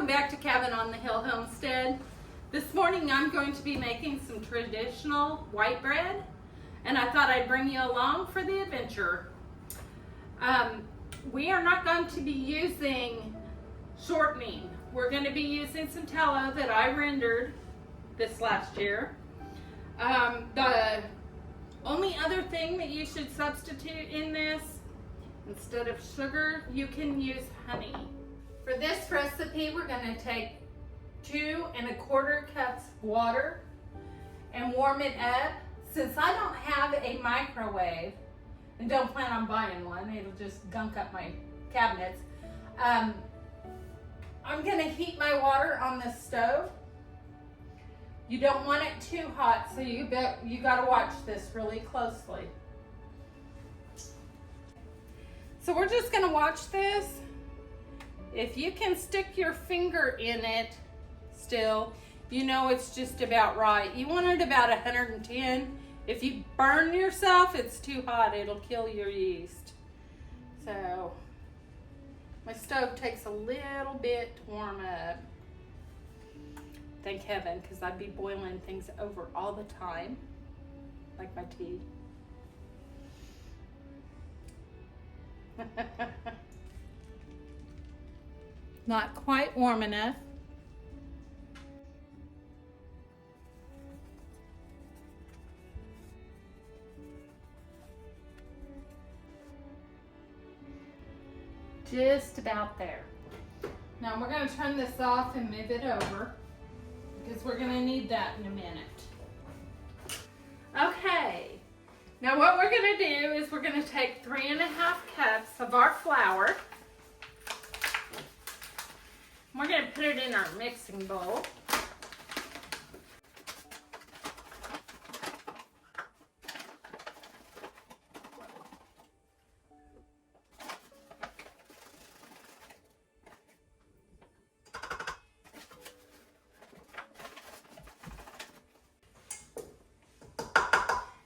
back to Cabin on the Hill Homestead. This morning I'm going to be making some traditional white bread, and I thought I'd bring you along for the adventure. We are not going to be using shortening. We're going to be using some tallow that I rendered this last year. The only other thing that you should substitute in this, instead of sugar, you can use honey. For this recipe, we're going to take 2 1/4 cups of water and warm it up. Since I don't have a microwave and don't plan on buying one, it'll just gunk up my cabinets. I'm going to heat my water on the stove. You don't want it too hot, so you got to watch this really closely. So we're just going to watch this. If you can stick your finger in it still, you know it's just about right. You want it about 110. If you burn yourself, it's too hot. It'll kill your yeast. So my stove takes a little bit to warm up. Thank heaven, because I'd be boiling things over all the time, like my tea. Not quite warm enough. Just about there. Now we're going to turn this off and move it over, because we're going to need that in a minute. Okay, now what we're going to do is we're going to take 3 1/2 cups of our flour. We're going to put it in our mixing bowl.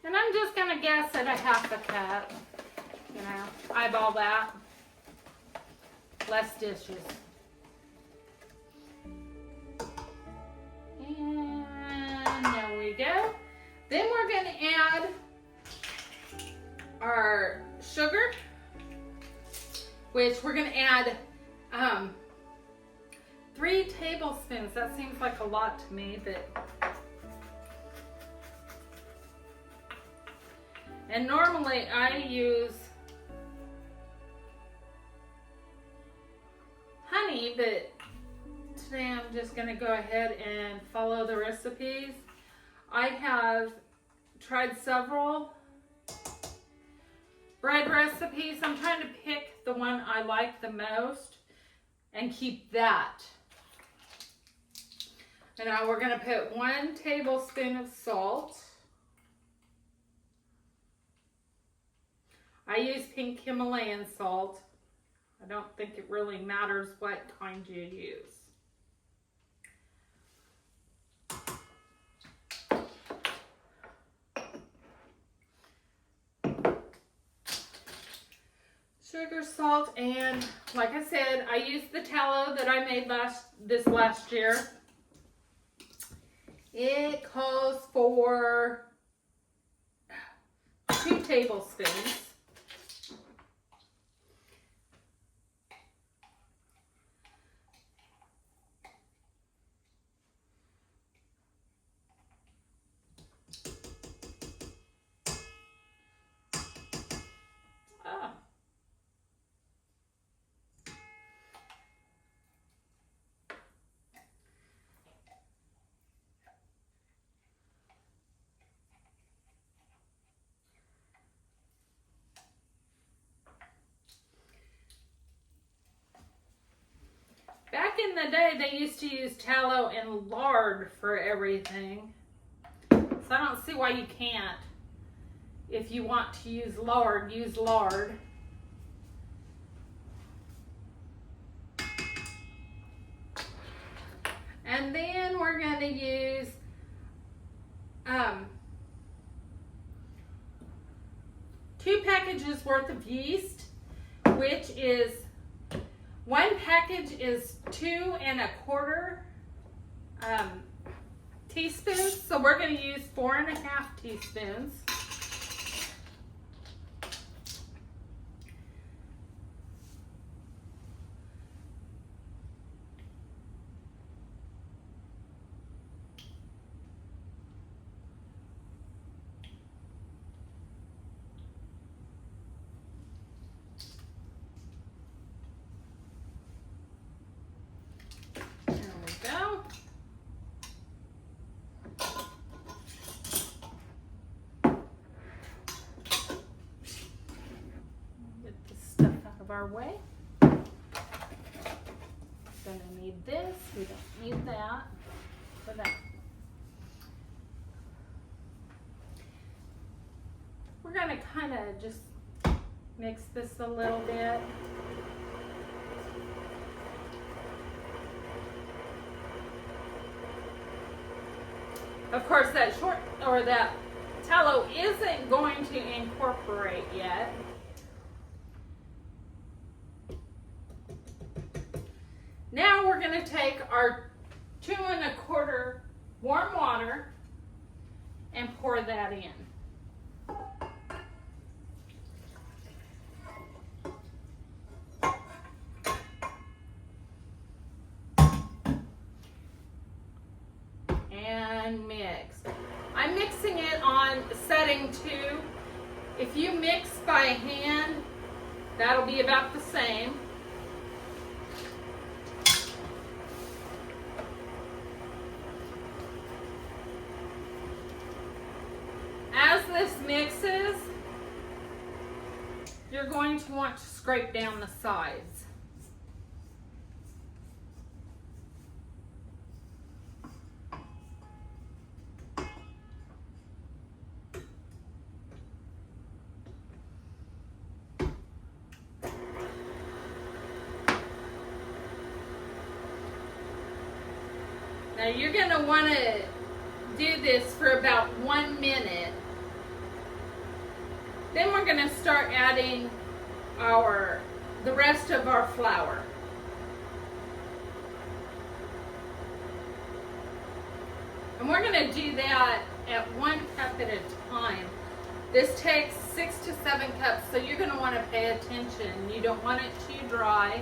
And I'm just going to guess at 1/2 cup. You know, eyeball that. Less dishes. And there we go. Then we're going to add our sugar, which we're going to add 3 tablespoons. That seems like a lot to me, but and normally I use honey, but today I'm just going to go ahead and follow the recipes. I have tried several bread recipes. I'm trying to pick the one I like the most and keep that. And now we're going to put 1 tablespoon of salt. I use pink Himalayan salt. I don't think it really matters what kind you use. Sugar, salt, and like I said, I used the tallow that I made this last year. It calls for 2 tablespoons. Back in the day, they used to use tallow and lard for everything. So I don't see why you can't. If you want to use lard, use lard. And then we're going to use 2 packages worth of yeast, which is One package is 2 1/4 teaspoons, so we're going to use 4 1/2 teaspoons. Our way. Gonna need this. We don't need that for that. We're gonna kind of just mix this a little bit. Of course, that tallow isn't going to incorporate yet. Now we're going to take our 2 1/4 warm water and pour that in. And mix. I'm mixing it on setting 2. If you mix by hand, that'll be about the same. As this mixes, you're going to want to scrape down the sides. Now you're going to want to do this for about 1 minute. Then we're going to start adding the rest of our flour. And we're going to do that at 1 cup at a time. This takes 6 to 7 cups, so you're going to want to pay attention. You don't want it too dry.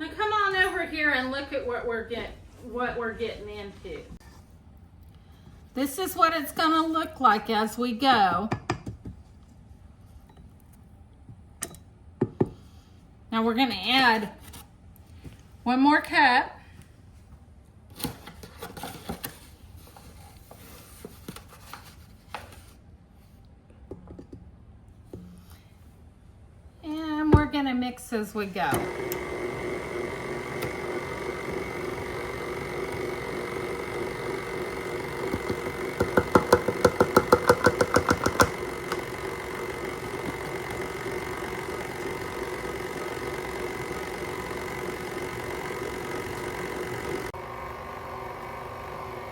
Now come on over here and look at what we're getting into. This is what it's going to look like as we go. Now we're going to add 1 more cup. And we're going to mix as we go.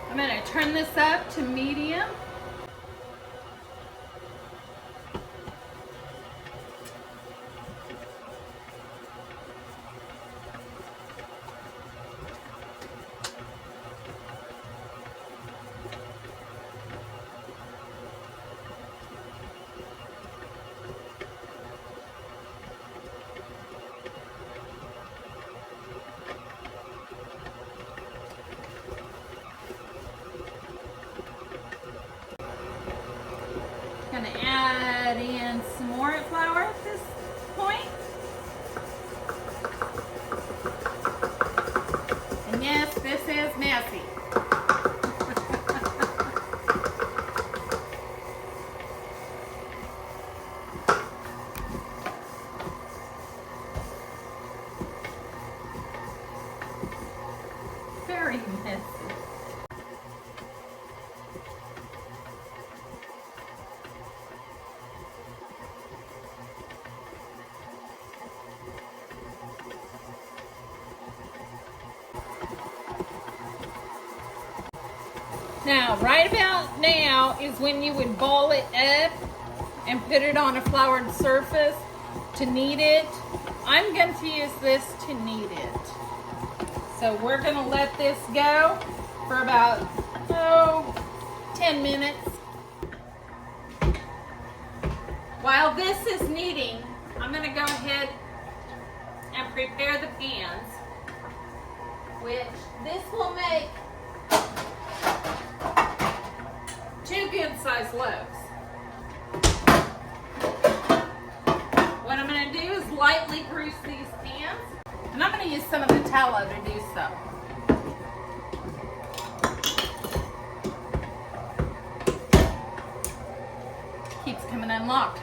I'm going to turn this up to medium. Going to add in some more flour at this point. And yes, this is messy. Very Now, right about now is when you would ball it up and put it on a floured surface to knead it. I'm going to use this to knead it. So we're going to let this go for about, 10 minutes. While this is kneading, I'm going to go ahead and prepare the pans, which this will make 2 good-sized loaves. What I'm going to do is lightly grease these pans, and I'm going to use some of the tallow to do so. Keeps coming unlocked.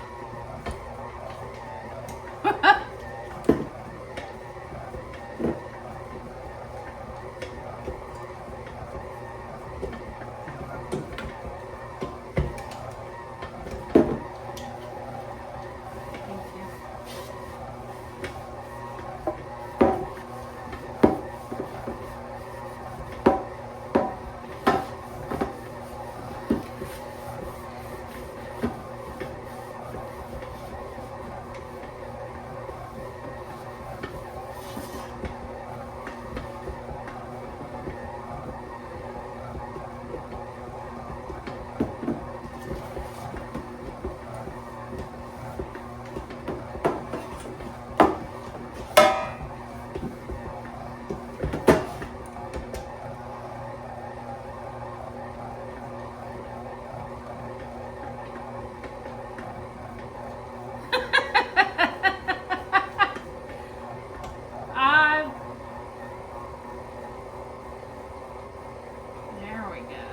There we go.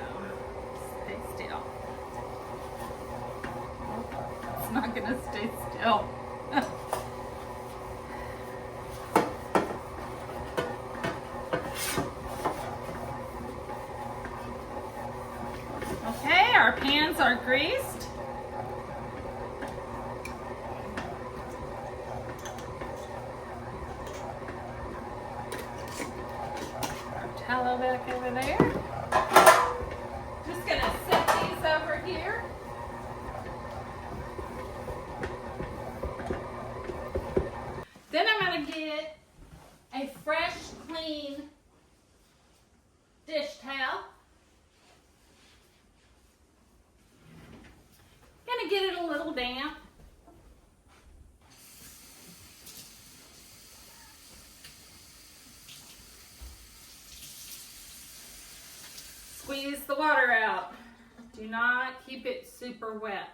Stay still. It's not going to stay still. Okay, our pans are greased. Tallow back over there. Just gonna set these over here. Then I'm gonna get a fresh, clean dish towel. Gonna get it a little damp. Squeeze the water out. Do not keep it super wet.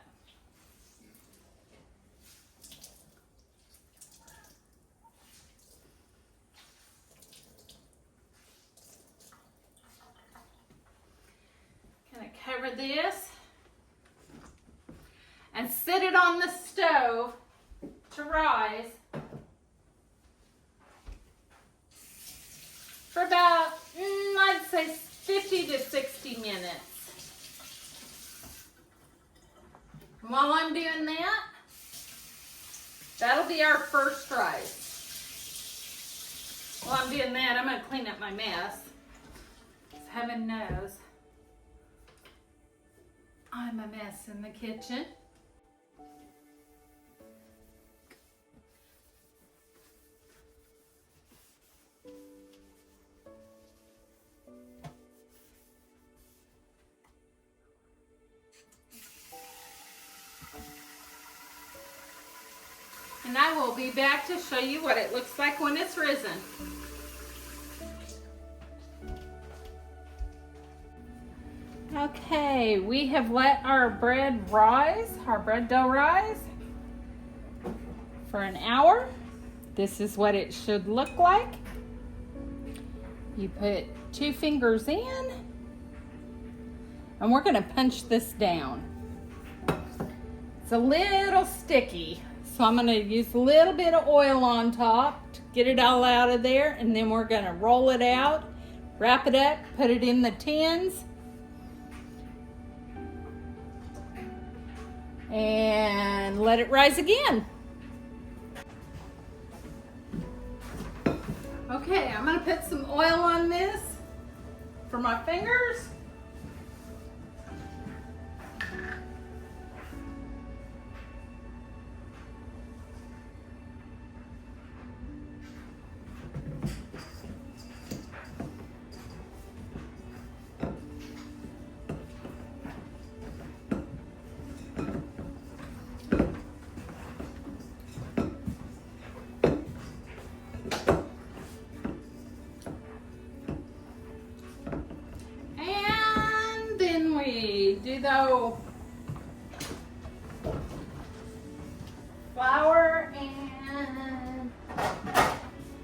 Gonna cover this and set it on the stove to rise for about, I'd say 50 to 60 minutes. And while I'm doing that, that'll be our first rice. While I'm doing that, I'm going to clean up my mess. Because heaven knows I'm a mess in the kitchen. And I will be back to show you what it looks like when it's risen. Okay, we have let our bread rise, our bread dough rise for an hour. This is what it should look like. You put 2 fingers in, and we're gonna punch this down. It's a little sticky. So I'm going to use a little bit of oil on top to get it all out of there, and then we're going to roll it out, wrap it up, put it in the tins, and let it rise again. Okay, I'm going to put some oil on this for my fingers. easy though. Flour and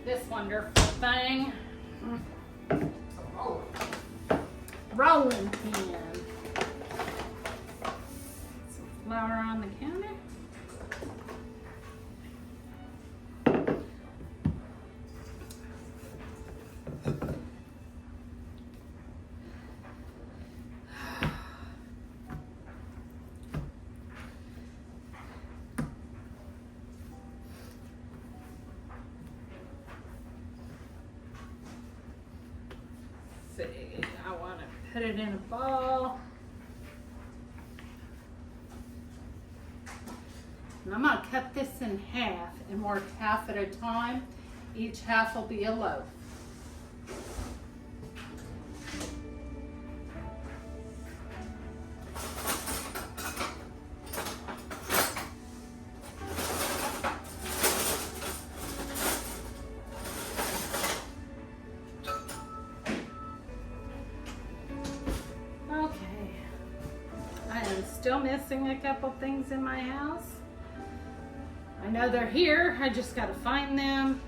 this wonderful thing. Rolling pin. Some flour on the counter. See, I want to put it in a ball. And I'm going to cut this in half and work half at a time. Each half will be a loaf. Still missing a couple things in my house. I know they're here, I just got to find them.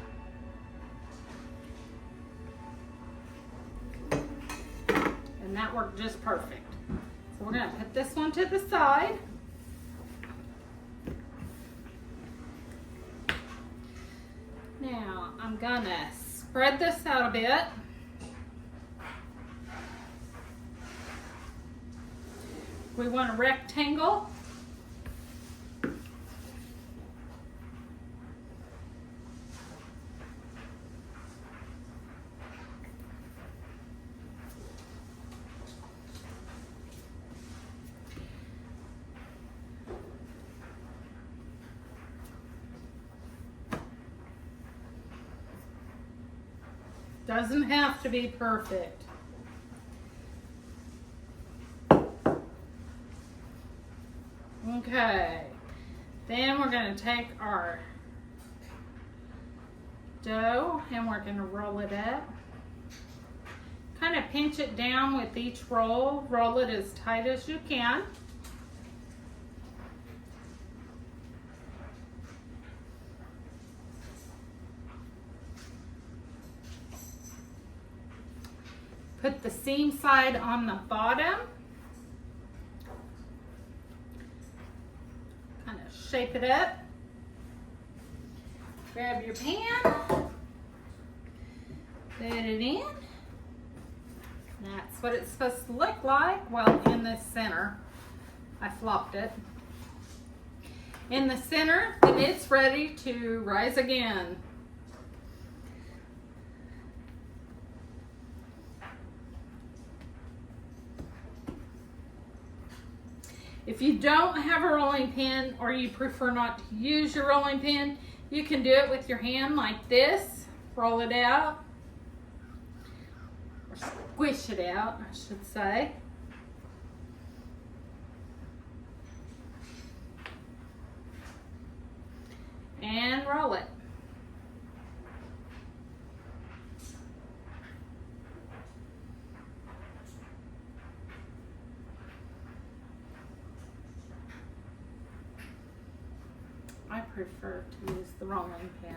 And that worked just perfect. So we're going to put this one to the side. Now I'm going to spread this out a bit. We want a rectangle. Doesn't have to be perfect. Okay, then we're going to take our dough and we're going to roll it up. Kind of pinch it down with each roll. Roll it as tight as you can. Put the seam side on the bottom. Shape it up. Grab your pan. Put it in. That's what it's supposed to look like. Well, in the center. I flopped it. In the center, and it's ready to rise again. If you don't have a rolling pin or you prefer not to use your rolling pin, you can do it with your hand like this. Roll it out. Or squish it out, I should say. And roll it. I prefer to use the rolling pin.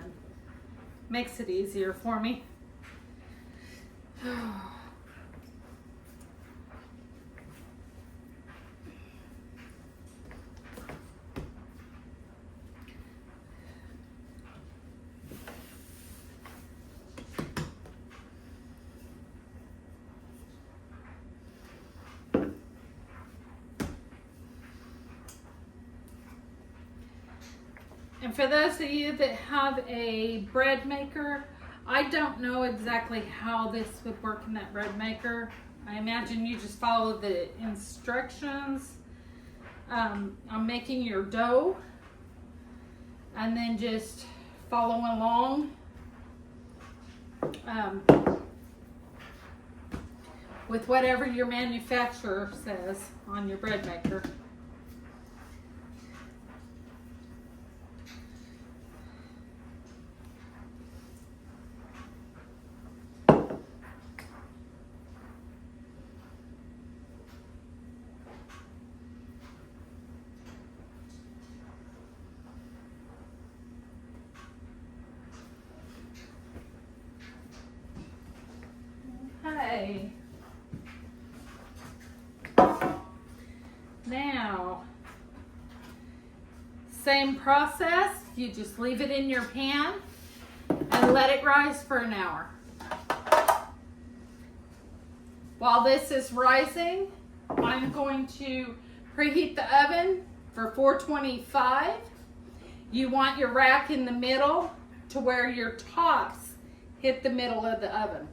Makes it easier for me. And for those of you that have a bread maker, I don't know exactly how this would work in that bread maker. I imagine you just follow the instructions. I'm making your dough and then just follow along with whatever your manufacturer says on your bread maker. Okay. Now, same process. You just leave it in your pan and let it rise for an hour. While this is rising, I'm going to preheat the oven for 425. You want your rack in the middle to where your tops hit the middle of the oven.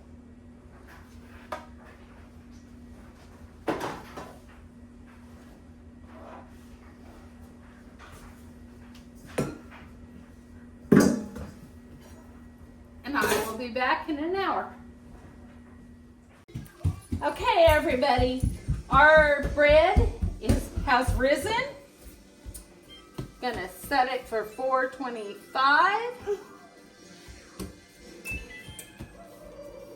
And I will be back in an hour. Okay, everybody, our bread has risen. Gonna set it for 425.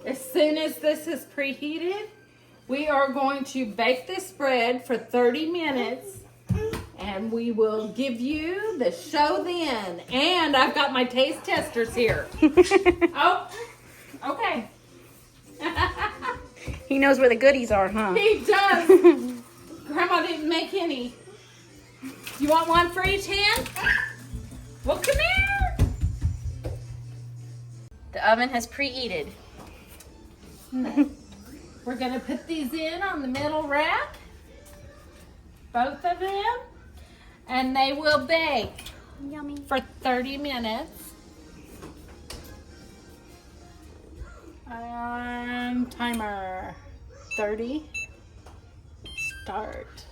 As soon as this is preheated, we are going to bake this bread for 30 minutes and we will give you the show then. And I've got my taste testers here. Oh, okay. He knows where the goodies are, huh? He does. Grandma didn't make any. You want one for each hand? Well, come here. The oven has preheated. We're going to put these in on the middle rack. Both of them. And they will bake Yummy. for 30 minutes. Timer 30. Start.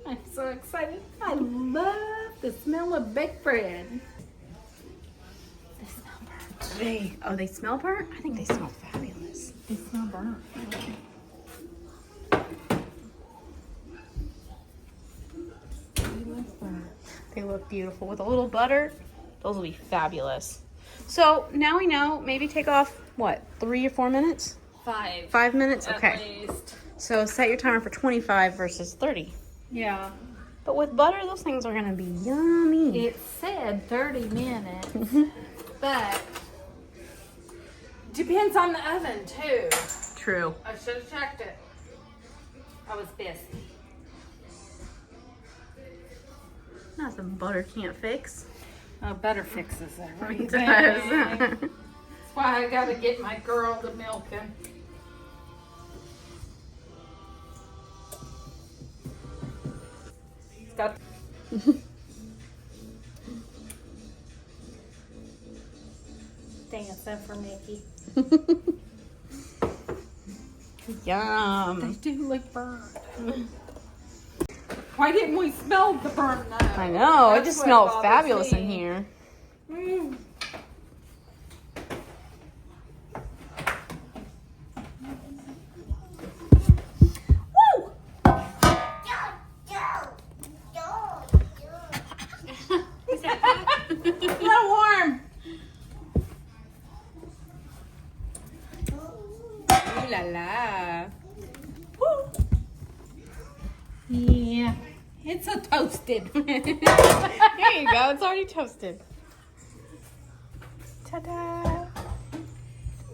I'm so excited. I love the smell of baked bread. They smell burnt. They smell burnt? I think they smell fabulous. They smell burnt. They look beautiful. With a little butter, those will be fabulous. So now we know, maybe take off, what, 3 or 4 minutes? 5. 5 minutes? At Okay. least. So set your timer for 25 versus 30. Yeah. But with butter, those things are going to be yummy. It said 30 minutes, but depends on the oven too. True. I should have checked it. I was busy. Nothing butter can't fix. Oh, butter fixes everything. It does. That's why I gotta get my girl to milk him. He's got dancing for Mickey. Yum. They do look burnt. Why didn't we smell the burnt though? I know. It That's just what smells bothers fabulous me. in here. Mm. Woo! A little warm. Ooh la la. Woo. Yeah, it's a toasted. There you go. It's already toasted. Ta-da.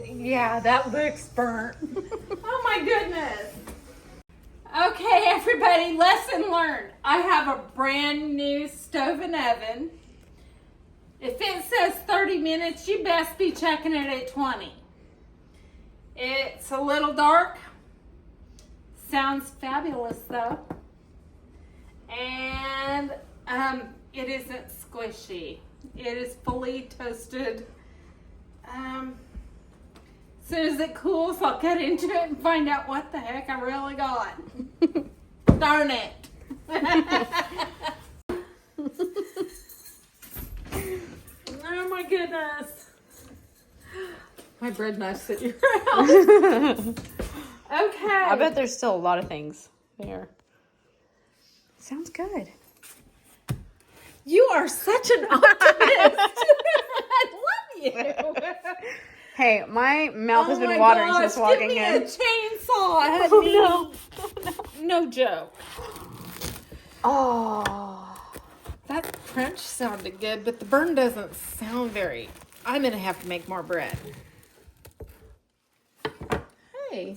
Yeah, that looks burnt. Oh my goodness. Okay, everybody, lesson learned. I have a brand new stove and oven. If it says 30 minutes, you best be checking it at 20. It's a little dark. Sounds fabulous though. And it isn't squishy. It is fully toasted. As soon as it cools, I'll get into it and find out what the heck I really got. Darn it. Oh my goodness. My bread knife's at your house. Okay. I bet there's still a lot of things there. Sounds good. You are such an optimist. I love you. Hey, my mouth has Oh been my watering gosh, since walking give me in. a chainsaw. I had Oh, no joke. Oh. That crunch sounded good, but the burn doesn't sound very. I'm gonna have to make more bread. Okay.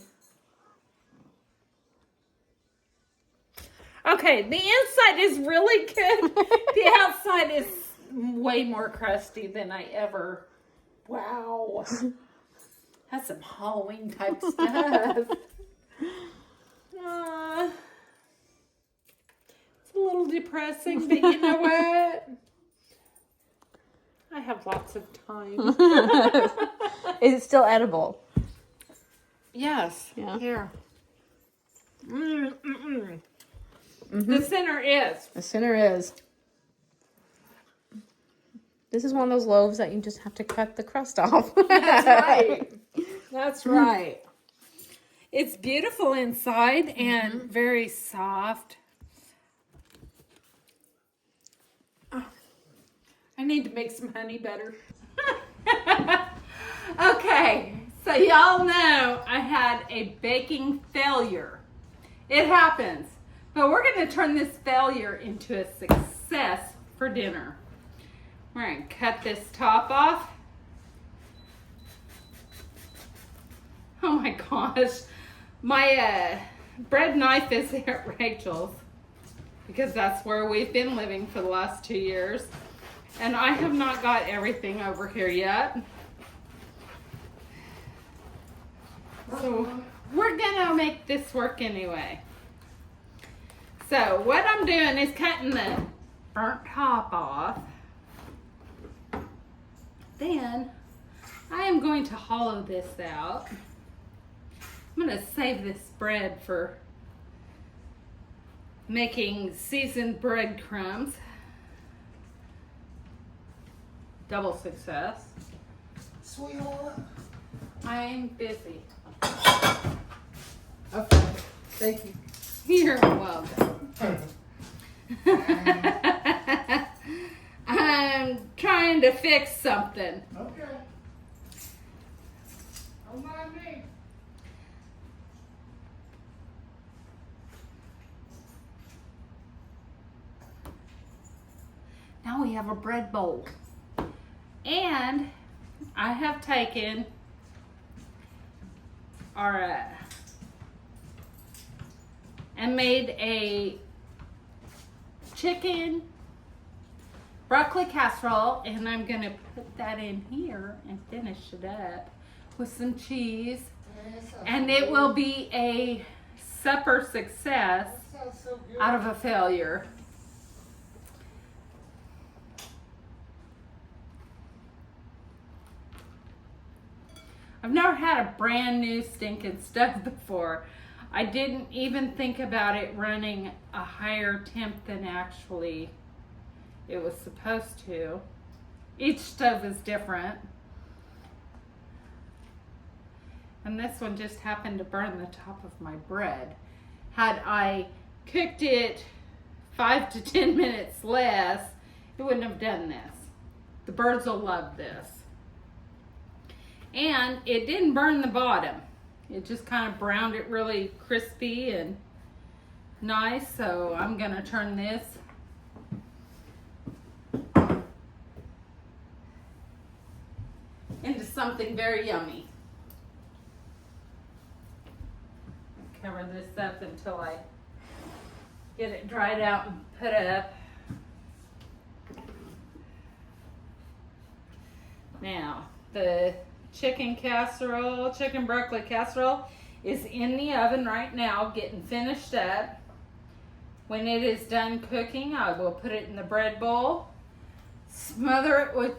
Okay, the inside is really good. The outside is way more crusty than I ever. Wow. That's some Halloween type stuff. It's a little depressing, but you know what? I have lots of time. Is it still edible? Yes. Yeah. Here. The center is. The center is. This is one of those loaves that you just have to cut the crust off. That's right. That's right. It's beautiful inside and very soft. Oh, I need to make some honey butter. Okay, so y'all know I had a baking failure. It happens. But we're going to turn this failure into a success for dinner. We're going to cut this top off. Oh my gosh. My bread knife is at Rachel's because that's where we've been living for the last 2 years. And I have not got everything over here yet. So we're going to make this work anyway. So what I'm doing is cutting the burnt top off. Then I am going to hollow this out. I'm going to save this bread for making seasoned breadcrumbs. Double success. Sweetheart. I'm busy. Okay. Thank you. You're welcome. I'm trying to fix something. Okay. Don't mind me. Now we have a bread bowl. And I have taken our and made a chicken broccoli casserole, and I'm gonna put that in here and finish it up with some cheese, and it will be a supper success That sounds so good. out of a failure. I've never had a brand new stinking stove before. I didn't even think about it running a higher temp than actually it was supposed to. Each stove is different. And this one just happened to burn the top of my bread. Had I cooked it 5 to 10 minutes less, it wouldn't have done this. The birds will love this. And it didn't burn the bottom. It just kind of browned it really crispy and nice. So I'm going to turn this into something very yummy. Cover this up until I get it dried out and put up. Now, the chicken broccoli casserole is in the oven right now getting finished up. When it is done cooking, I will put it in the bread bowl, smother it with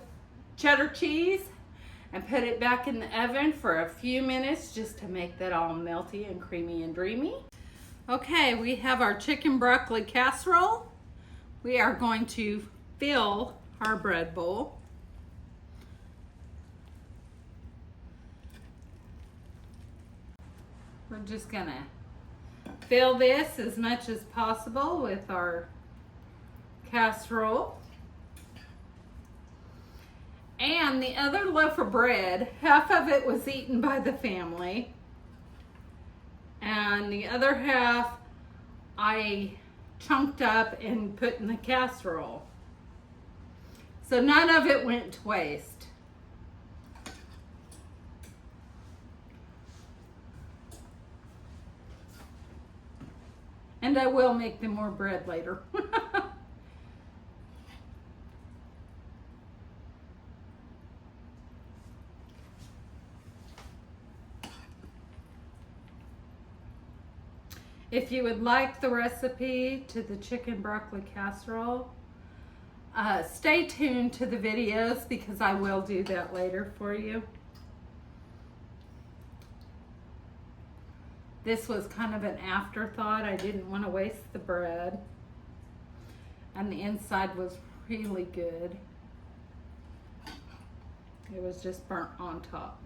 cheddar cheese, and put it back in the oven for a few minutes just to make that all melty and creamy and dreamy. Okay, we have our chicken broccoli casserole. We are going to fill our bread bowl. We're just gonna fill this as much as possible with our casserole. And the other loaf of bread, half of it was eaten by the family. And the other half I chunked up and put in the casserole. So none of it went to waste. And I will make them more bread later. If you would like the recipe to the chicken broccoli casserole, stay tuned to the videos because I will do that later for you. This was kind of an afterthought. I didn't want to waste the bread. And the inside was really good. It was just burnt on top.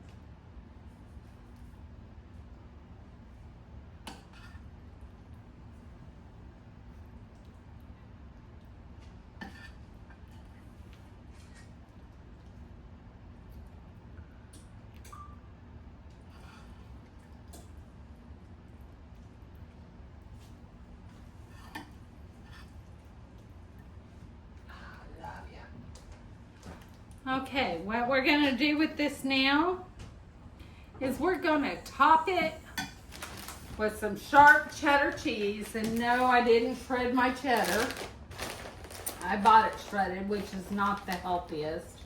Okay, what we're gonna do with this now is we're gonna top it with some sharp cheddar cheese. And no, I didn't shred my cheddar. I bought it shredded, which is not the healthiest.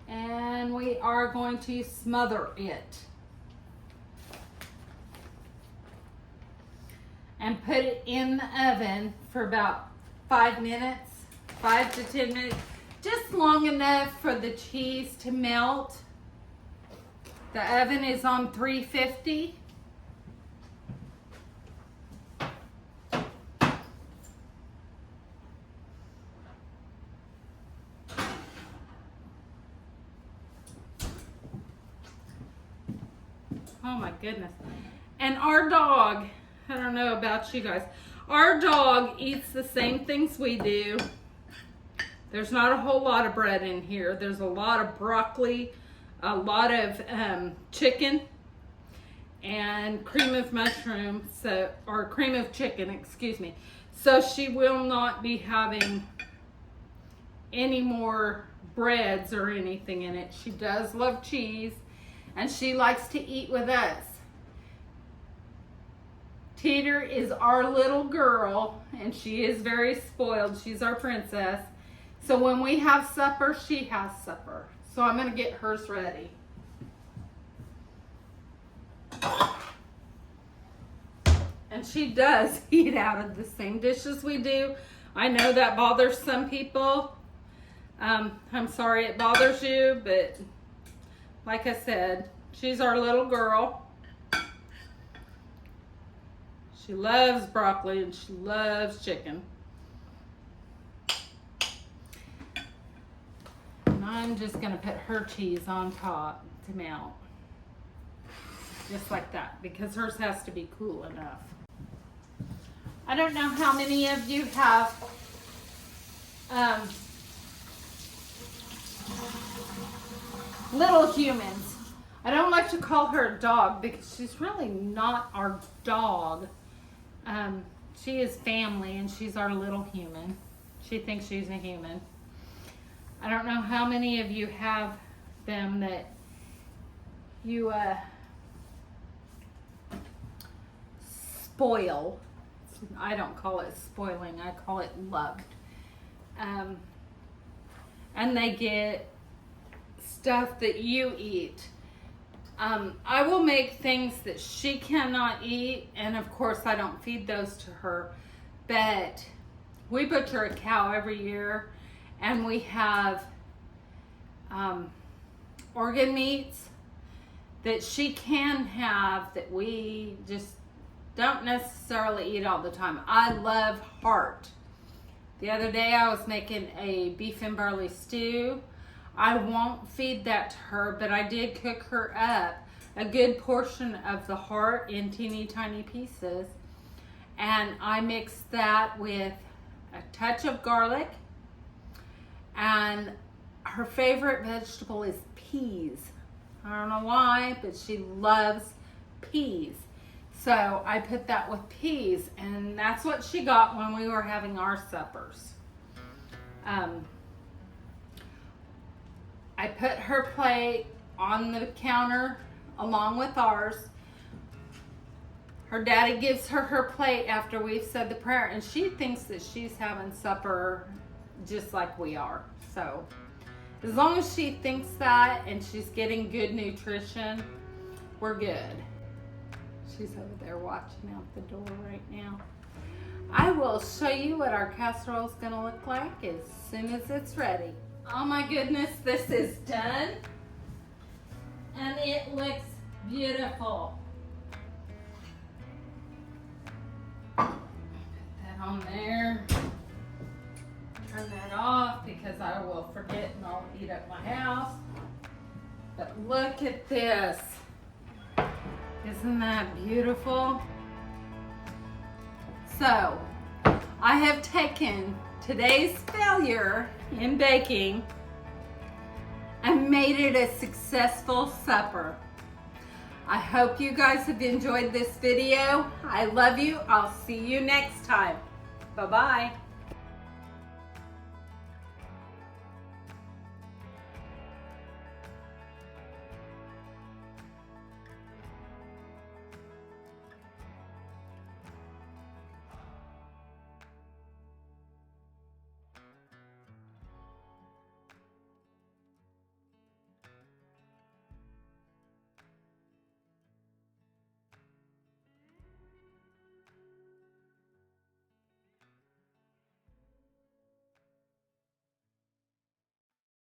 And we are going to smother it. And put it in the oven for about 5 minutes, 5 to 10 minutes. Just long enough for the cheese to melt. The oven is on 350. Oh my goodness. And our dog, I don't know about you guys, our dog eats the same things we do. There's not a whole lot of bread in here. There's a lot of broccoli, a lot of chicken, and cream of mushroom, or cream of chicken, excuse me. So she will not be having any more breads or anything in it. She does love cheese, and she likes to eat with us. Teeter is our little girl, and she is very spoiled. She's our princess. So when we have supper, she has supper. So I'm going to get hers ready. And she does eat out of the same dishes we do. I know that bothers some people. I'm sorry it bothers you, but like I said, she's our little girl. She loves broccoli and she loves chicken. I'm just going to put her cheese on top to melt. Just like that, because hers has to be cool enough. I don't know how many of you have little humans. I don't like to call her a dog because she's really not our dog. She is family and she's our little human. She thinks she's a human. I don't know how many of you have them that you spoil. I don't call it spoiling, I call it loved. And they get stuff that you eat. I will make things that she cannot eat, and of course I don't feed those to her, but we butcher a cow every year, and we have organ meats that she can have that we just don't necessarily eat all the time. I love heart. The other day I was making a beef and barley stew. I won't feed that to her, but I did cook her up a good portion of the heart in teeny tiny pieces. And I mixed that with a touch of garlic. And her favorite vegetable is peas. I don't know why, but she loves peas. So I put that with peas, and that's what she got when we were having our suppers. I put her plate on the counter along with ours. Her daddy gives her her plate after we've said the prayer, and she thinks that she's having supper just like we are. So as long as she thinks that and she's getting good nutrition, we're good. She's over there watching out the door right now. I will show you what our casserole is going to look like as soon as it's ready. Oh my goodness, this is done. And it looks beautiful. Put that on there. Turn that off because I will forget and I'll eat up my house. But look at this. Isn't that beautiful? So, I have taken today's failure in baking and made it a successful supper. I hope you guys have enjoyed this video. I love you. I'll see you next time. Bye-bye.